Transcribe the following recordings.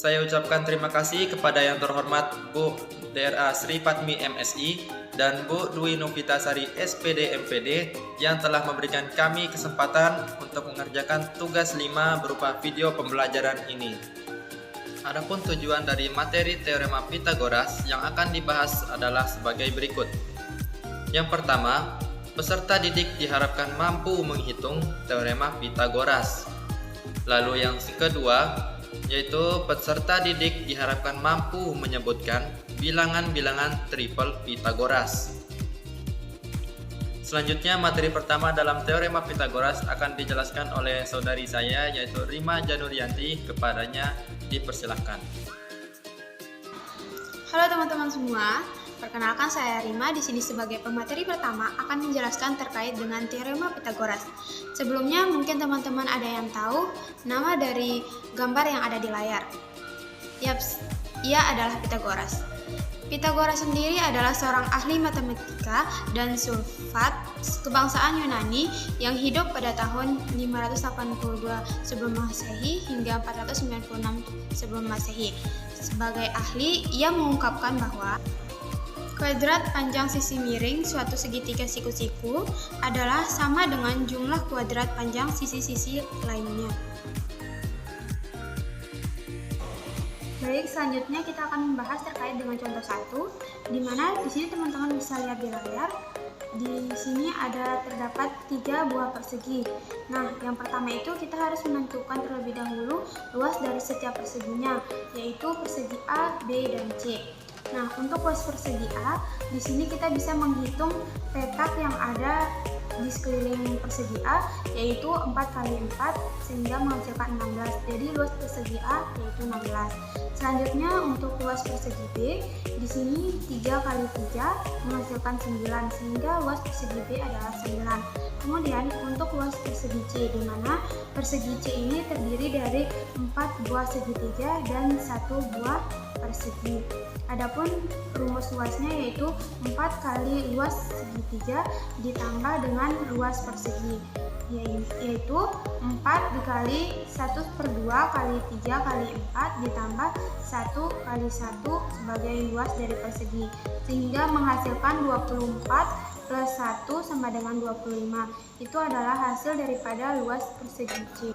Saya ucapkan terima kasih kepada yang terhormat Bu DRA Sri Patmi MSI dan Bu Dwi Novitasari SPD MPD yang telah memberikan kami kesempatan untuk mengerjakan tugas 5 berupa video pembelajaran ini. Adapun tujuan dari materi Teorema Pythagoras yang akan dibahas adalah sebagai berikut. Yang pertama, peserta didik diharapkan mampu menghitung Teorema Pythagoras. Lalu yang kedua, yaitu peserta didik diharapkan mampu menyebutkan bilangan-bilangan triple Pythagoras. Selanjutnya, materi pertama dalam Teorema Pythagoras akan dijelaskan oleh saudari saya, yaitu Rima Januryanti. Kepadanya dipersilahkan. Halo teman-teman semua, perkenalkan saya Rima. Di sini sebagai pemateri pertama akan menjelaskan terkait dengan Teorema Pythagoras. Sebelumnya mungkin teman-teman ada yang tahu nama dari gambar yang ada di layar. Yaps, ia adalah Pythagoras. Pythagoras sendiri adalah seorang ahli matematika dan filsafat kebangsaan Yunani yang hidup pada tahun 582 sebelum Masehi hingga 496 sebelum Masehi. Sebagai ahli, ia mengungkapkan bahwa kuadrat panjang sisi miring suatu segitiga siku-siku adalah sama dengan jumlah kuadrat panjang sisi-sisi lainnya. Baik, selanjutnya kita akan membahas terkait dengan contoh 1, di mana di sini teman-teman bisa lihat di layar. Di sini terdapat 3 buah persegi. Nah, yang pertama itu kita harus menentukan terlebih dahulu luas dari setiap perseginya, yaitu persegi A, B, dan C. Nah, untuk luas persegi A, di sini kita bisa menghitung petak yang ada di sekeliling persegi A, yaitu 4 kali 4 sehingga menghasilkan 16. Jadi luas persegi A yaitu 16. Selanjutnya untuk luas persegi B, di sini 3 kali 3 menghasilkan 9 sehingga luas persegi B adalah 9. Kemudian untuk luas persegi C, di mana persegi C ini terdiri dari 4 buah segitiga dan 1 buah persegi. Adapun rumus luasnya yaitu 4 kali luas segitiga ditambah dengan luas persegi, yaitu 4 dikali 1/2 kali 3 kali 4 ditambah 1 kali 1 sebagai luas dari persegi, sehingga menghasilkan 24 plus 1 sama dengan 25. Itu adalah hasil daripada luas persegi C.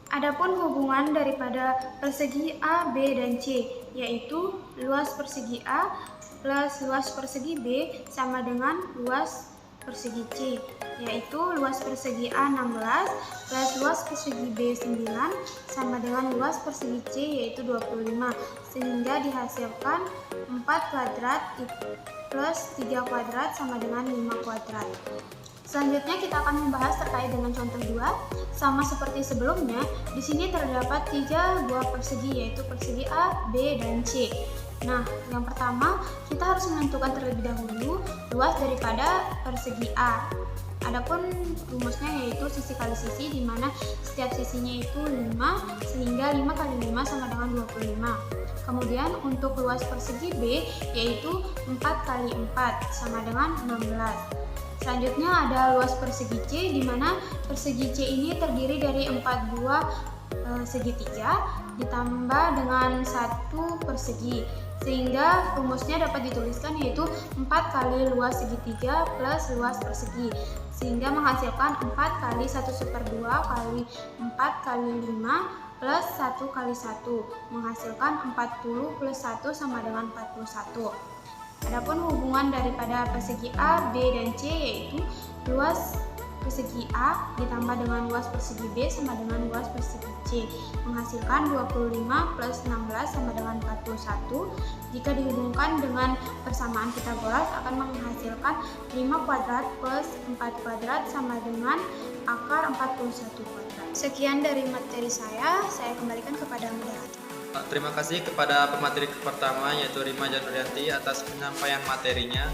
Adapun hubungan daripada persegi A, B, dan C, yaitu luas persegi A plus luas persegi B sama dengan luas persegi C, yaitu luas persegi A 16 plus luas persegi B 9 sama dengan luas persegi C yaitu 25, sehingga dihasilkan 4 kuadrat plus 3 kuadrat sama dengan 5 kuadrat. Selanjutnya kita akan membahas terkait dengan contoh 2. Sama seperti sebelumnya, di sini terdapat 3 buah persegi, yaitu persegi A, B, dan C. Nah, yang pertama kita harus menentukan terlebih dahulu luas daripada persegi A. Adapun rumusnya yaitu sisi kali sisi, di mana setiap sisinya itu 5 sehingga 5 kali 5 sama dengan 25. Kemudian untuk luas persegi B yaitu 4 kali 4 sama dengan 16. Selanjutnya ada luas persegi C, di mana persegi C ini terdiri dari 4 buah segitiga ditambah dengan 1 persegi, sehingga rumusnya dapat dituliskan yaitu 4 kali luas segitiga plus luas persegi, sehingga menghasilkan 4 kali 1/2 kali 4 kali 5 plus 1 kali 1, menghasilkan 40 plus 1 sama dengan 41. Adapun hubungan daripada persegi A, B, dan C yaitu luas persegi A ditambah dengan luas persegi B sama dengan luas persegi C, menghasilkan 25 plus 16 sama dengan 41. Jika dihubungkan dengan persamaan Pythagoras akan menghasilkan 5 kuadrat plus 4 kuadrat sama dengan akar 41 kuadrat. Sekian dari materi saya kembalikan kepada moderator. Terima kasih kepada pemateri pertama, yaitu Rima Januryanti, atas penyampaian materinya.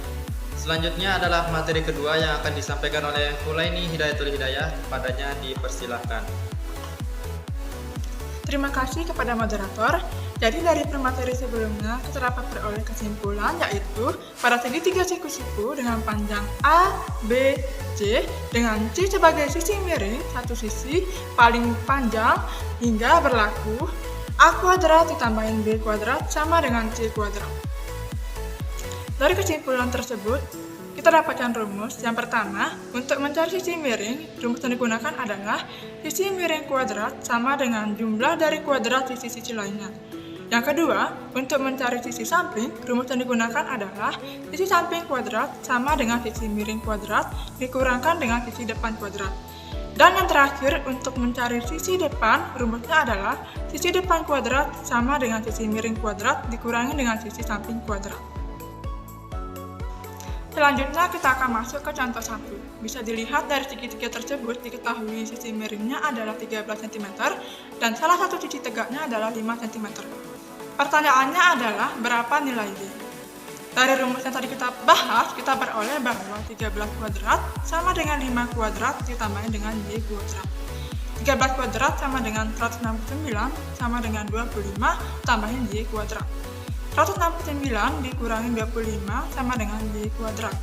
Selanjutnya adalah materi kedua yang akan disampaikan oleh Hulaini Hidayatul Hidayah. Kepadanya dipersilahkan. Terima kasih kepada moderator. Jadi dari pemateri sebelumnya kita dapat beroleh kesimpulan, yaitu pada segitiga siku-siku dengan panjang A, B, C dengan C sebagai sisi miring satu sisi paling panjang hingga berlaku A kuadrat ditambahin B kuadrat sama dengan C kuadrat. Dari kesimpulan tersebut, kita dapatkan rumus. Yang pertama, untuk mencari sisi miring, rumus yang digunakan adalah sisi miring kuadrat sama dengan jumlah dari kuadrat sisi-sisi lainnya. Yang kedua, untuk mencari sisi samping, rumus yang digunakan adalah sisi samping kuadrat sama dengan sisi miring kuadrat dikurangkan dengan sisi depan kuadrat. Dan yang terakhir, untuk mencari sisi depan, rumusnya adalah sisi depan kuadrat sama dengan sisi miring kuadrat dikurangi dengan sisi samping kuadrat. Selanjutnya kita akan masuk ke contoh 1. Bisa dilihat dari segitiga tersebut diketahui sisi miringnya adalah 13 cm dan salah satu sisi tegaknya adalah 5 cm. Pertanyaannya adalah berapa nilai D? Dari rumus yang tadi kita bahas, kita beroleh bahwa 13 kuadrat sama dengan 5 kuadrat ditambahin dengan Y kuadrat. 13 kuadrat sama dengan 169 sama dengan 25 tambahin Y kuadrat. 169 dikurangi 25 sama dengan Y kuadrat.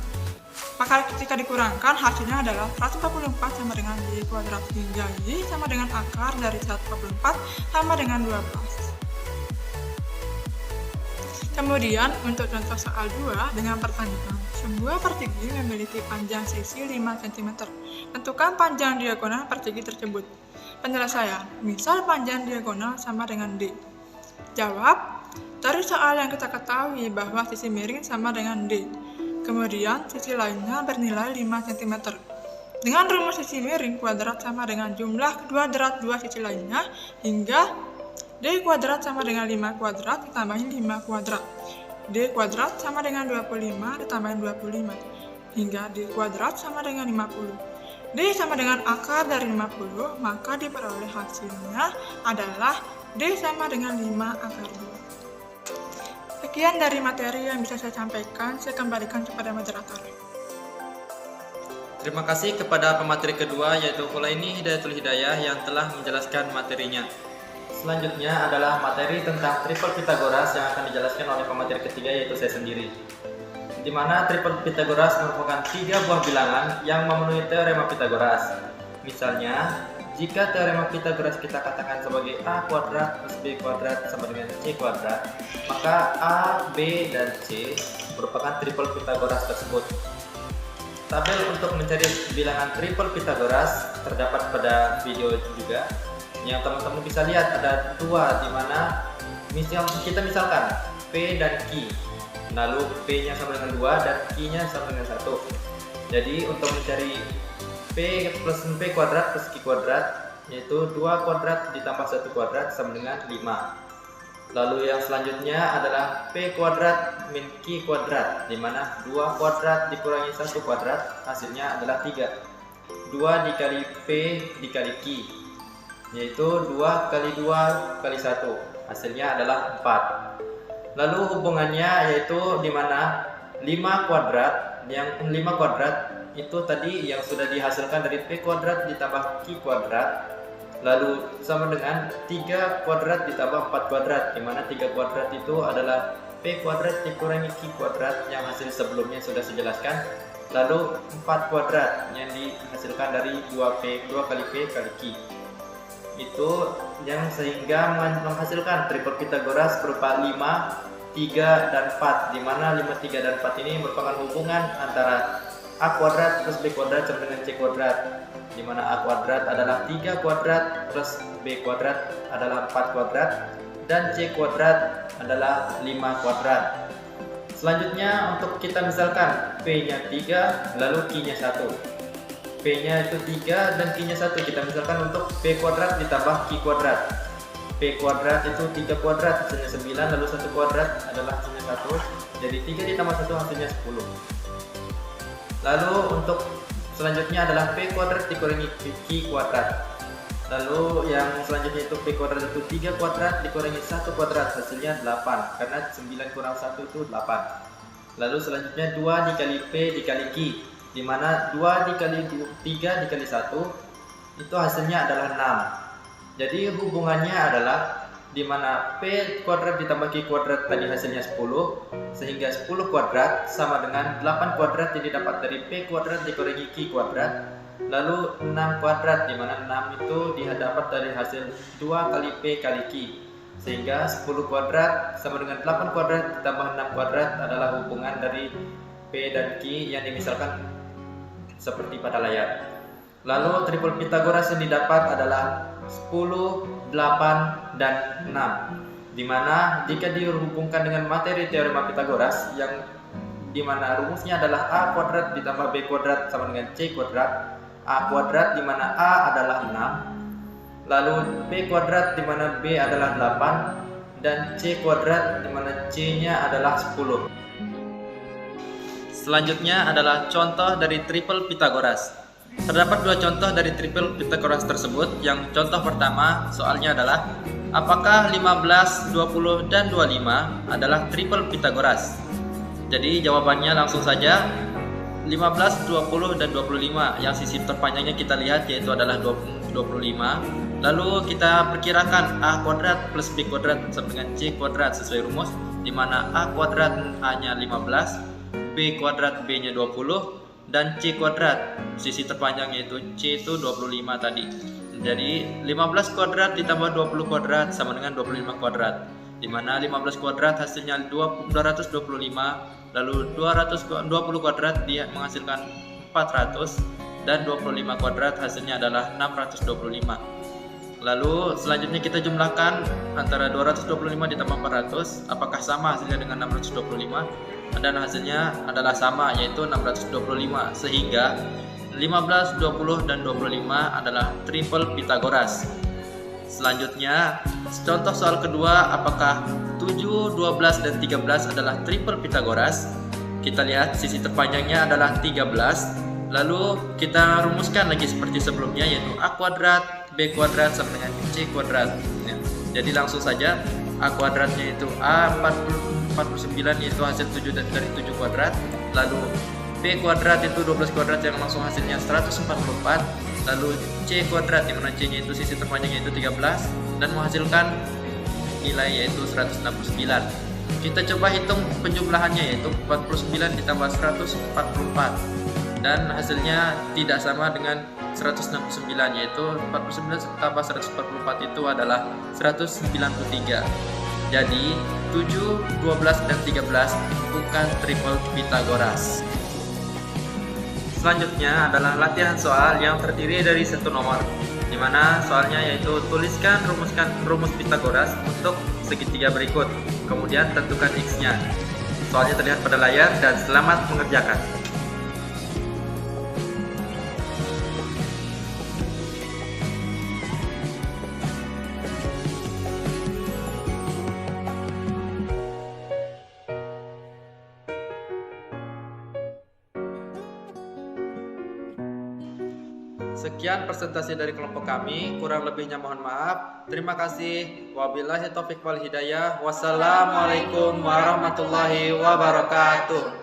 Maka ketika dikurangkan hasilnya adalah 144 sama dengan Y kuadrat hingga Y sama dengan akar dari 144 sama dengan 12. Kemudian untuk contoh soal 2 dengan pertanyaan, sebuah persegi memiliki panjang sisi 5 cm. Tentukan panjang diagonal persegi tersebut. Penyelesaian, misal panjang diagonal sama dengan D. Jawab, dari soal yang kita ketahui bahwa sisi miring sama dengan D. Kemudian sisi lainnya bernilai 5 cm. Dengan rumus sisi miring kuadrat sama dengan jumlah kuadrat dua sisi lainnya hingga D kuadrat sama dengan 5 kuadrat ditambahin 5 kuadrat. D kuadrat sama dengan 25 ditambahin 25. Hingga D kuadrat sama dengan 50. D sama dengan akar dari 50, maka diperoleh hasilnya adalah D sama dengan 5 akar 2. Sekian dari materi yang bisa saya sampaikan, saya kembalikan kepada moderator. Terima kasih kepada pemateri kedua yaitu Hulaini Hidayatul Hidayah yang telah menjelaskan materinya. Selanjutnya adalah materi tentang triple Pitagoras yang akan dijelaskan oleh pemateri ketiga yaitu saya sendiri. Di mana triple Pitagoras merupakan 3 buah bilangan yang memenuhi teorema Pitagoras. Misalnya, jika teorema Pitagoras kita katakan sebagai A kuadrat plus B kuadrat sama dengan C kuadrat, maka A, B, dan C merupakan triple Pitagoras tersebut. Tabel untuk mencari bilangan triple Pitagoras terdapat pada video juga, yang teman-teman bisa lihat ada 2, di mana kita misalkan P dan Q, lalu P-nya sama dengan 2 dan Q-nya sama dengan 1. Jadi untuk mencari P plus P kuadrat plus Q kuadrat, yaitu 2 kuadrat ditambah 1 kuadrat sama dengan 5. Lalu yang selanjutnya adalah P kuadrat min Q kuadrat, di mana 2 kuadrat dikurangi 1 kuadrat hasilnya adalah 3. 2 dikali P dikali Q, yaitu 2 kali 2 kali 1, hasilnya adalah 4. Lalu hubungannya yaitu di mana 5 kuadrat, yang 5 kuadrat itu tadi yang sudah dihasilkan dari P kuadrat ditambah Q kuadrat, lalu sama dengan 3 kuadrat ditambah 4 kuadrat, di mana 3 kuadrat itu adalah P kuadrat dikurangi Q kuadrat yang hasil sebelumnya sudah saya jelaskan, lalu 4 kuadrat yang dihasilkan dari 2 kali P kali Q. Itu yang sehingga menghasilkan triple Pitagoras berupa 5, 3, dan 4, di mana 5, 3, dan 4 ini merupakan hubungan antara A kuadrat plus B kuadrat sama dengan C kuadrat, di mana A kuadrat adalah 3 kuadrat plus B kuadrat adalah 4 kuadrat dan C kuadrat adalah 5 kuadrat. Selanjutnya untuk kita misalkan P-nya 3 lalu Q-nya 1. P-nya itu 3 dan Q-nya 1. Kita misalkan untuk P kuadrat ditambah Q kuadrat. P kuadrat itu 3 kuadrat hasilnya 9, lalu 1 kuadrat adalah hasilnya 1. Jadi 3 ditambah 1 hasilnya 10. Lalu untuk selanjutnya adalah P kuadrat dikurangi Q kuadrat. Lalu yang selanjutnya itu P kuadrat itu 3 kuadrat dikurangi 1 kuadrat hasilnya 8, karena 9 kurang 1 itu 8. Lalu selanjutnya 2 dikali P dikali Q, di mana 2 dikali 3 dikali 1 itu hasilnya adalah 6. Jadi hubungannya adalah di mana P kuadrat ditambah Q kuadrat tadi hasilnya 10, sehingga 10 kuadrat sama dengan 8 kuadrat yang didapat dari P kuadrat dikurangi Q kuadrat, lalu 6 kuadrat, di mana 6 itu didapat dari hasil 2 kali P kali Q. Sehingga 10 kuadrat sama dengan 8 kuadrat ditambah 6 kuadrat adalah hubungan dari P dan Q yang dimisalkan seperti pada layar. Lalu triple Pitagoras yang didapat adalah 10, 8, dan 6. Dimana jika dihubungkan dengan materi teorema Pitagoras yang dimana rumusnya adalah A kuadrat ditambah B kuadrat sama dengan C kuadrat, A kuadrat dimana A adalah 6, lalu B kuadrat dimana B adalah 8, dan C kuadrat dimana C nya adalah 10. Selanjutnya adalah contoh dari triple Pitagoras. Terdapat dua contoh dari triple Pitagoras tersebut. Yang contoh pertama soalnya adalah apakah 15, 20, dan 25 adalah triple Pitagoras? Jadi jawabannya langsung saja 15, 20, dan 25. Yang sisi terpanjangnya kita lihat yaitu adalah 25. Lalu kita perkirakan A kuadrat plus B kuadrat sama dengan C kuadrat sesuai rumus, di mana A kuadrat A-nya 15, B kuadrat B-nya 20, dan C kuadrat sisi terpanjangnya itu C itu 25 tadi. Jadi 15 kuadrat ditambah 20 kuadrat sama dengan 25 kuadrat, di mana 15 kuadrat hasilnya 225, lalu 220 kuadrat dia menghasilkan 400, dan 25 kuadrat hasilnya adalah 625. Lalu selanjutnya kita jumlahkan antara 225 ditambah 400, apakah sama hasilnya dengan 625? Dan hasilnya adalah sama, yaitu 625, sehingga 15, 20, dan 25 adalah triple Pitagoras. Selanjutnya, contoh soal kedua, apakah 7, 12, dan 13 adalah triple Pitagoras? Kita lihat sisi terpanjangnya adalah 13. Lalu kita rumuskan lagi seperti sebelumnya, yaitu A kuadrat, B kuadrat sama dengan C kuadrat. Jadi langsung saja A kuadratnya itu A 49 yaitu hasil 7 dari 7 kuadrat. Lalu B kuadrat itu 12 kuadrat yang langsung hasilnya 144. Lalu C kuadrat di mana C nya itu sisi terpanjangnya itu 13 dan menghasilkan nilai yaitu 169. Kita coba hitung penjumlahannya, yaitu 49 ditambah 144, dan hasilnya tidak sama dengan 169, yaitu 49 tambah 144 itu adalah 193. Jadi 7, 12, dan 13 bukan triple Pitagoras. Selanjutnya adalah latihan soal yang terdiri dari satu nomor, di mana soalnya yaitu tuliskan rumus Pitagoras untuk segitiga berikut, kemudian tentukan x-nya. Soalnya terlihat pada layar dan selamat mengerjakan. Sekian presentasi dari kelompok kami, kurang lebihnya mohon maaf. Terima kasih. Wabillahi taufiq wal hidayah. Wassalamualaikum warahmatullahi wabarakatuh.